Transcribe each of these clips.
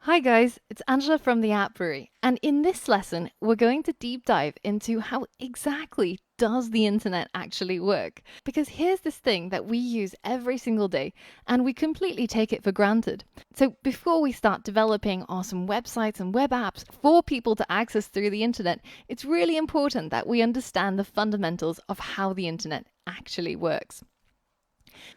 Hi guys, it's Angela from the App Brewery, and in this lesson, we're going to deep dive into how exactly does the internet actually work? Because here's this thing that we use every single day, and we completely take it for granted. So before we start developing awesome websites and web apps for people to access through the internet, it's really important that we understand the fundamentals of how the internet actually works.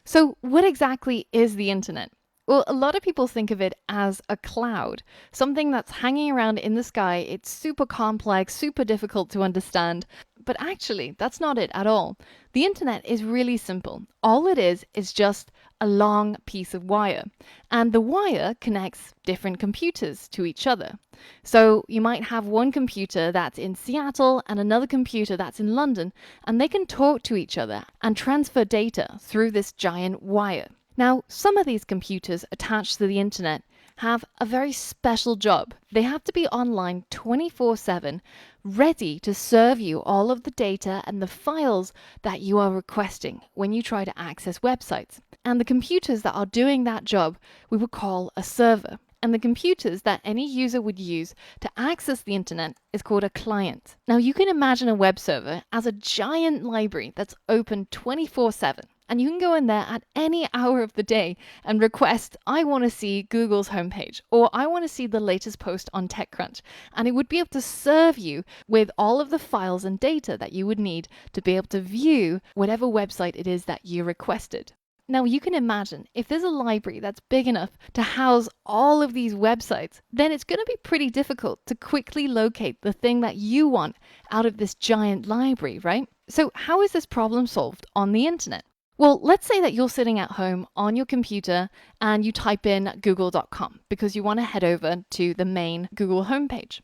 So what exactly is the internet? Well, a lot of people think of it as a cloud, something that's hanging around in the sky. It's super complex, super difficult to understand. But actually, that's not it at all. The internet is really simple. All it is just a long piece of wire. And the wire connects different computers to each other. So you might have one computer that's in Seattle and another computer that's in London, and they can talk to each other and transfer data through this giant wire. Now, some of these computers attached to the internet have a very special job. They have to be online 24/7, ready to serve you all of the data and the files that you are requesting when you try to access websites. And the computers that are doing that job, we would call a server. And the computers that any user would use to access the internet is called a client. Now, you can imagine a web server as a giant library that's open 24/7. And you can go in there at any hour of the day and request, I want to see Google's homepage, or I want to see the latest post on TechCrunch. And it would be able to serve you with all of the files and data that you would need to be able to view whatever website it is that you requested. Now, you can imagine if there's a library that's big enough to house all of these websites, then it's going to be pretty difficult to quickly locate the thing that you want out of this giant library, right? So how is this problem solved on the internet? Well, let's say that you're sitting at home on your computer and you type in google.com because you want to head over to the main Google homepage.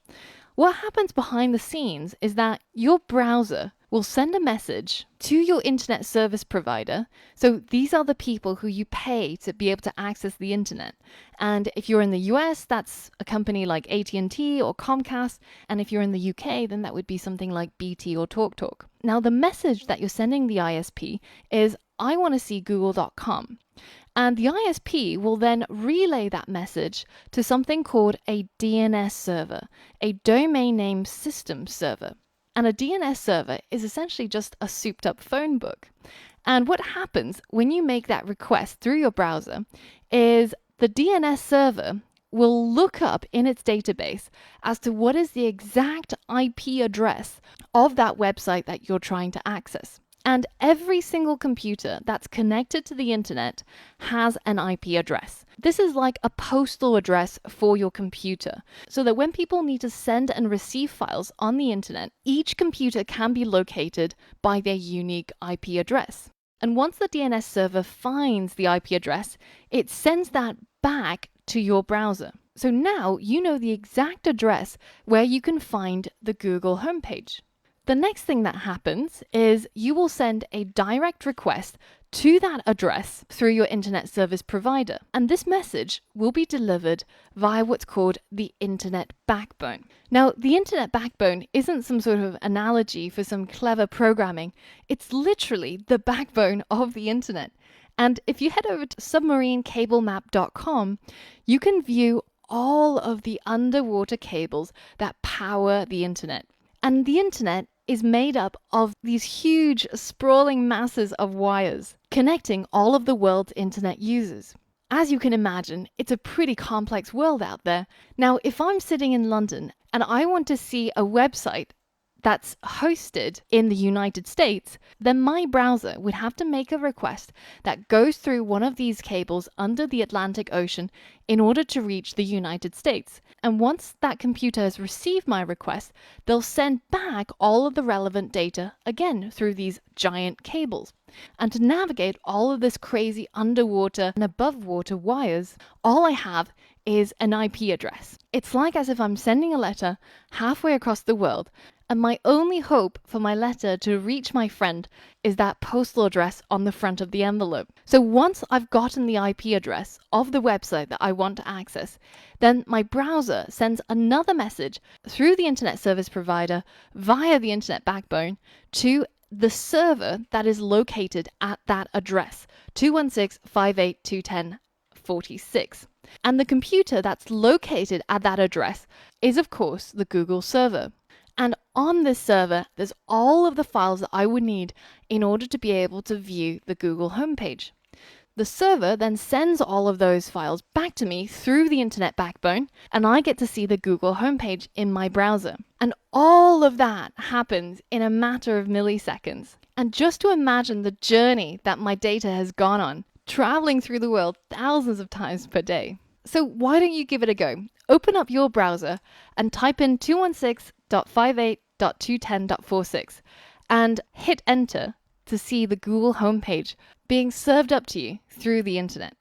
What happens behind the scenes is that your browser will send a message to your internet service provider. So these are the people who you pay to be able to access the internet. And if you're in the US, that's a company like AT&T or Comcast. And if you're in the UK, then that would be something like BT or TalkTalk. Now, the message that you're sending the ISP is, I want to see google.com. And the ISP will then relay that message to something called a DNS server, a domain name system server. And a DNS server is essentially just a souped up phone book. And what happens when you make that request through your browser is the DNS server will look up in its database as to what is the exact IP address of that website that you're trying to access. And every single computer that's connected to the internet has an IP address. This is like a postal address for your computer, so that when people need to send and receive files on the internet, each computer can be located by their unique IP address. And once the DNS server finds the IP address, it sends that back to your browser. So now you know the exact address where you can find the Google homepage. The next thing that happens is you will send a direct request to that address through your internet service provider. And this message will be delivered via what's called the internet backbone. Now, the internet backbone isn't some sort of analogy for some clever programming. It's literally the backbone of the internet. And if you head over to submarinecablemap.com, you can view all of the underwater cables that power the internet. And the internet is made up of these huge, sprawling masses of wires connecting all of the world's internet users. As you can imagine, it's a pretty complex world out there. Now, if I'm sitting in London and I want to see a website that's hosted in the United States, then my browser would have to make a request that goes through one of these cables under the Atlantic Ocean in order to reach the United States. And once that computer has received my request, they'll send back all of the relevant data again through these giant cables. And to navigate all of this crazy underwater and above water wires, all I have is an IP address. It's like as if I'm sending a letter halfway across the world, and my only hope for my letter to reach my friend is that postal address on the front of the envelope. So once I've gotten the IP address of the website that I want to access, then my browser sends another message through the internet service provider via the internet backbone to the server that is located at that address, 216.168.210.46. And the computer that's located at that address is, of course, the Google server. And on this server, there's all of the files that I would need in order to be able to view the Google homepage. The server then sends all of those files back to me through the internet backbone, and I get to see the Google homepage in my browser. And all of that happens in a matter of milliseconds. And just to imagine the journey that my data has gone on, traveling through the world thousands of times per day. So why don't you give it a go? Open up your browser and type in 216.58.210.46 and hit enter to see the Google homepage being served up to you through the internet.